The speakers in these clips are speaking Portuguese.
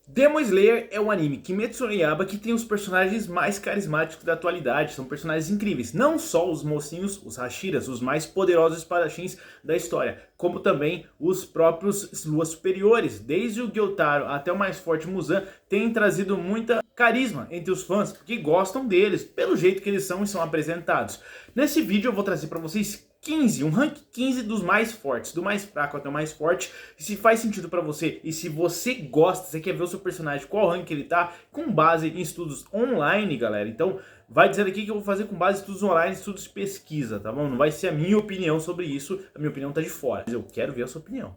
Demon Slayer é um anime Kimetsu no Yaiba que tem os personagens mais carismáticos da atualidade. São personagens incríveis, não só os mocinhos, os Hashiras, os mais poderosos espadachins da história, como também os próprios Luas Superiores. Desde o Gyotaro até o mais forte Muzan tem trazido muita carisma entre os fãs, porque gostam deles, pelo jeito que eles são e são apresentados. Nesse vídeo eu vou trazer para vocês um rank 15 dos mais fortes, do mais fraco até o mais forte. E se faz sentido pra você, e se você gosta, você quer ver o seu personagem, qual rank ele tá, com base em estudos online, galera. Então, vai dizer aqui que eu vou fazer com base em estudos online, estudos de pesquisa, tá bom? Não vai ser a minha opinião sobre isso, a minha opinião tá de fora, mas eu quero ver a sua opinião.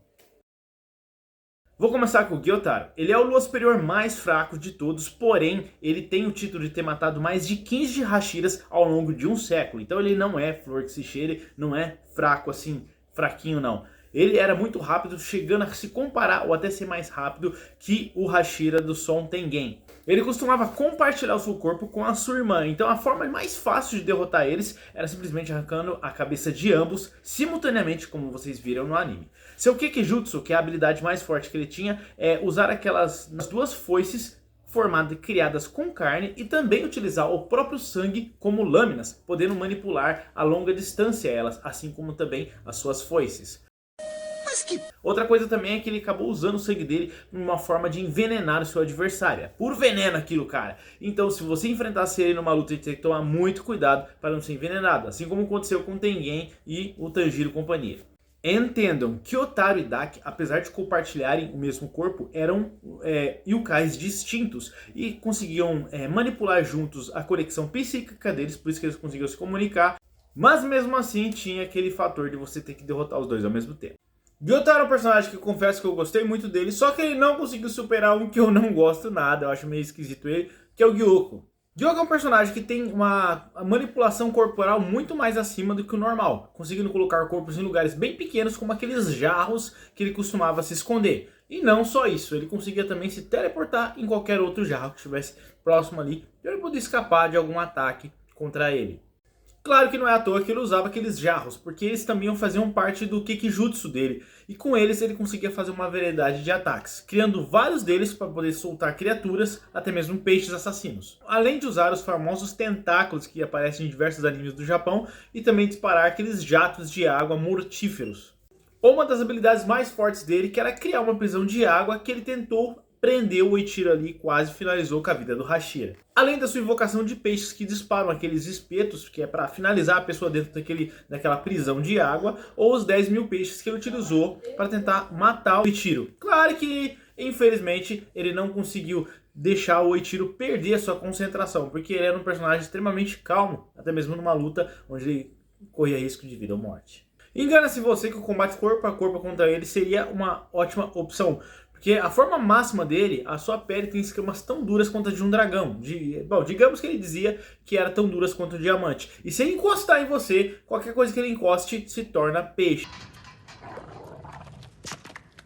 Vou começar com o Gyotaro. Ele é o Lua Superior mais fraco de todos, porém, ele tem o título de ter matado mais de 15 Hashiras ao longo de um século. Então ele não é flor que se cheire, não é fraco assim, fraquinho não. Ele era muito rápido, chegando a se comparar ou até ser mais rápido que o Hashira do Son Tengen. Ele costumava compartilhar o seu corpo com a sua irmã, então a forma mais fácil de derrotar eles era simplesmente arrancando a cabeça de ambos simultaneamente, como vocês viram no anime. Seu Kekijutsu, que é a habilidade mais forte que ele tinha, é usar aquelas duas foices criadas com carne e também utilizar o próprio sangue como lâminas, podendo manipular a longa distância elas, assim como também as suas foices. Outra coisa também é que ele acabou usando o sangue dele como uma forma de envenenar o seu adversário. É puro veneno aquilo, cara. Então, se você enfrentasse ele numa luta, tem que tomar muito cuidado para não ser envenenado. Assim como aconteceu com o Tengen e o Tanjiro companhia. Entendam que Gyotaro e Daki, apesar de compartilharem o mesmo corpo, eram yokais distintos e conseguiam manipular juntos a conexão psíquica deles, por isso que eles conseguiam se comunicar. Mas mesmo assim tinha aquele fator de você ter que derrotar os dois ao mesmo tempo. Gyotaro é um personagem que eu confesso que eu gostei muito dele, só que ele não conseguiu superar um que eu não gosto nada, eu acho meio esquisito ele, que é o Gyoko. Gyoko é um personagem que tem uma manipulação corporal muito mais acima do que o normal, conseguindo colocar corpos em lugares bem pequenos, como aqueles jarros que ele costumava se esconder. E não só isso, ele conseguia também se teleportar em qualquer outro jarro que estivesse próximo ali, para ele poder escapar de algum ataque contra ele. Claro que não é à toa que ele usava aqueles jarros, porque eles também faziam parte do Kekijutsu dele. E com eles ele conseguia fazer uma variedade de ataques, criando vários deles para poder soltar criaturas, até mesmo peixes assassinos. Além de usar os famosos tentáculos que aparecem em diversos animes do Japão, e também disparar aqueles jatos de água mortíferos. Uma das habilidades mais fortes dele, que era criar uma prisão de água que ele tentou prendeu o Eiichiro ali e quase finalizou com a vida do Hashira. Além da sua invocação de peixes que disparam aqueles espetos, que é para finalizar a pessoa dentro daquela prisão de água, ou os 10.000 peixes que ele utilizou para tentar matar o Eiichiro. Claro que, infelizmente, ele não conseguiu deixar o Eiichiro perder a sua concentração, porque ele era um personagem extremamente calmo, até mesmo numa luta onde ele corria risco de vida ou morte. Engana-se você que o combate corpo a corpo contra ele seria uma ótima opção, porque a forma máxima dele, a sua pele tem escamas tão duras quanto a de um dragão. Bom, digamos que ele dizia que era tão duras quanto o diamante. E se ele encostar em você, qualquer coisa que ele encoste se torna peixe.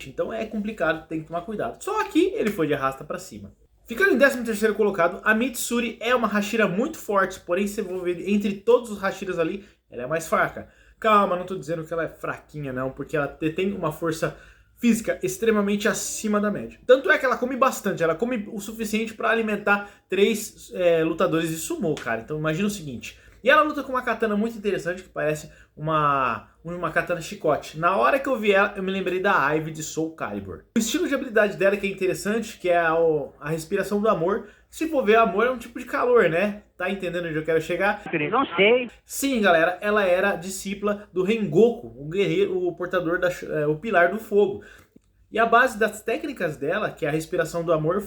Então é complicado, tem que tomar cuidado. Só que ele foi de arrasta pra cima. Ficando em 13º colocado, a Mitsuri é uma Hashira muito forte, porém se você for ver entre todos os Hashiras ali, ela é mais fraca. Calma, não tô dizendo que ela é fraquinha não, porque ela tem uma força física extremamente acima da média. Tanto é que ela come bastante, ela come o suficiente para alimentar 3 lutadores de sumô, cara. Então imagina o seguinte. E ela luta com uma katana muito interessante, que parece uma katana chicote. Na hora que eu vi ela, eu me lembrei da Ivy de Soul Calibur. O estilo de habilidade dela que é interessante, que é a respiração do amor. Se for ver, amor é um tipo de calor, né? Tá entendendo onde eu quero chegar? Não sei. Sim, galera, ela era discípula do Rengoku, o guerreiro, o portador, o pilar do fogo. E a base das técnicas dela, que é a respiração do amor,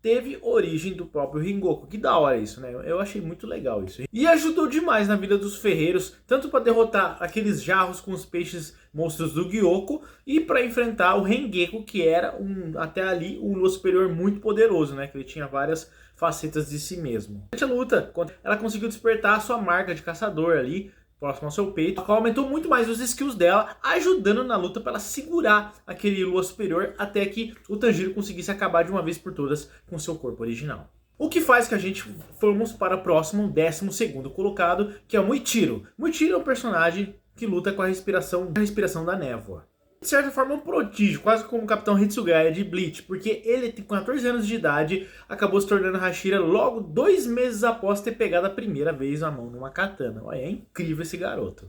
teve origem do próprio Rengoku. Que da hora isso, né? Eu achei muito legal isso. E ajudou demais na vida dos ferreiros, tanto para derrotar aqueles jarros com os peixes monstros do Gyoko, e para enfrentar o Rengoku, que era até ali um Lua Superior muito poderoso, né? Que ele tinha várias facetas de si mesmo. Durante a luta, ela conseguiu despertar a sua marca de caçador ali, próximo ao seu peito, a qual aumentou muito mais os skills dela, ajudando na luta para ela segurar aquele Lua Superior até que o Tanjiro conseguisse acabar de uma vez por todas com seu corpo original. O que faz que a gente fomos para o próximo 12º colocado, que é o Muichiro. Muichiro é um personagem que luta com a respiração da névoa. de certa forma, um prodígio, quase como o Capitão Hitsugaya de Bleach, porque ele, com 14 anos de idade, acabou se tornando Hashira logo 2 meses após ter pegado a primeira vez a mão numa katana. Olha, é incrível esse garoto.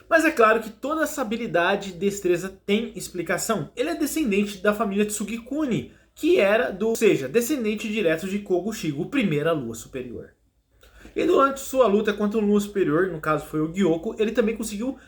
Mas é claro que toda essa habilidade e destreza tem explicação. Ele é descendente da família Tsugikuni, que era ou seja, descendente direto de Kogushigo, primeira lua superior. E durante sua luta contra o Lua Superior, no caso foi o Gyoko, ele também conseguiu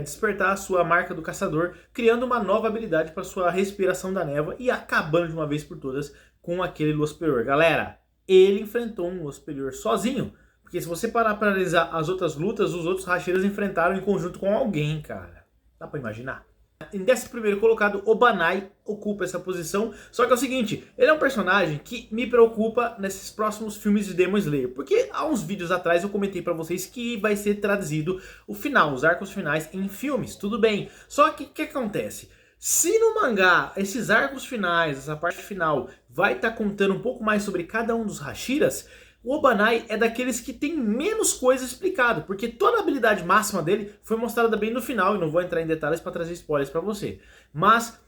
despertar a sua marca do caçador, criando uma nova habilidade para sua respiração da névoa e acabando de uma vez por todas com aquele Lua Superior. Galera, ele enfrentou um Lua Superior sozinho, porque se você parar para analisar as outras lutas, os outros Hashiras enfrentaram em conjunto com alguém, cara. Dá para imaginar? Em 11º colocado, Obanai ocupa essa posição. Só que é o seguinte, ele é um personagem que me preocupa nesses próximos filmes de Demon Slayer. Porque há uns vídeos atrás eu comentei pra vocês que vai ser traduzido o final, os arcos finais em filmes, tudo bem. Só que o que acontece? Se no mangá, esses arcos finais, essa parte final, vai estar contando um pouco mais sobre cada um dos Hashiras, o Obanai é daqueles que tem menos coisa explicado, porque toda a habilidade máxima dele foi mostrada bem no final, e não vou entrar em detalhes para trazer spoilers para você. Mas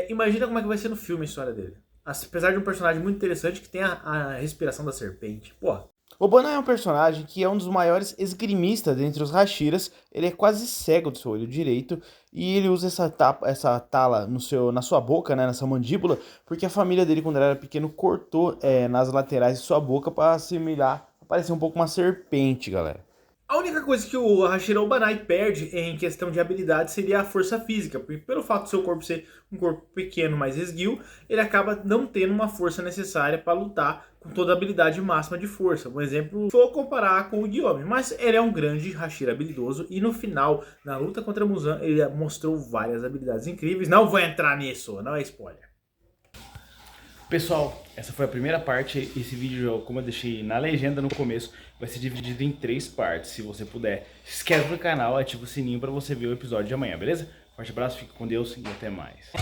imagina como é que vai ser no filme a história dele. Apesar de um personagem muito interessante que tem a respiração da serpente. Pô. Obanai é um personagem que é um dos maiores esgrimistas dentre os Hashiras. Ele é quase cego do seu olho direito e ele usa essa tala na sua boca, né, na sua mandíbula, porque a família dele, quando ele era pequeno, cortou nas laterais de sua boca para assimilar, parecer um pouco uma serpente, galera. A única coisa que o Hashira Obanai perde em questão de habilidade seria a força física, porque pelo fato do seu corpo ser um corpo pequeno, mais esguio, ele acaba não tendo uma força necessária para lutar com toda a habilidade máxima de força. Um exemplo, vou comparar com o Gyome, mas ele é um grande Hashira habilidoso e no final, na luta contra Muzan, ele mostrou várias habilidades incríveis. Não vou entrar nisso, não é spoiler. Pessoal, essa foi a primeira parte. Esse vídeo, como eu deixei na legenda no começo, vai ser dividido em 3 partes. Se você puder, se inscreve no canal, ativa o sininho para você ver o episódio de amanhã, beleza? Forte abraço, fique com Deus e até mais.